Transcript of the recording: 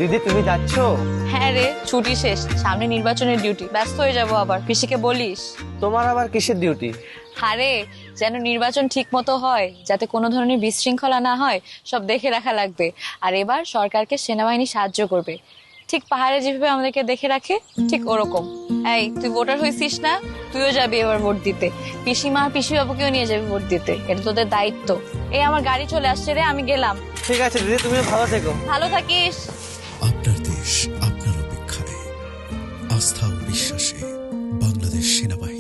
দিদি তুমি যাচ্ছ? হ্যাঁ রে, ছুটি শেষ, সামনে নির্বাচনের ডিউটি, ব্যস্ত হয়ে যাব আবার। পিসিকে বলিস। তোমার আবার কিসের ডিউটি? আরে যেন নির্বাচন ঠিক মতো হয়, যাতে কোনো ধরনের বিশৃঙ্খলা না হয়, সব দেখে রাখা লাগবে। আর এবার সরকারকে সেনাবাহিনী সাহায্য করবে, ঠিক পাহাড়ে যেভাবে আমাদেরকে দেখে রাখে, ঠিক ওরকম। এই তুই ভোটার হয়েছিস না? তুইও যাবি এবার ভোট দিতে। পিসিমা পিসি বাবুকেও নিয়ে যাবি ভোট দিতে, এটা তোদের দায়িত্ব। এই আমার গাড়ি চলে আসছে রে, আমি গেলাম। ঠিক আছে দিদি, তুমি ভালো থেকো। ভালো থাকিস। আপনার দেশ আপনার অপেক্ষায়, আস্থা ও বিশ্বাসে বাংলাদেশ সেনাবাহিনী।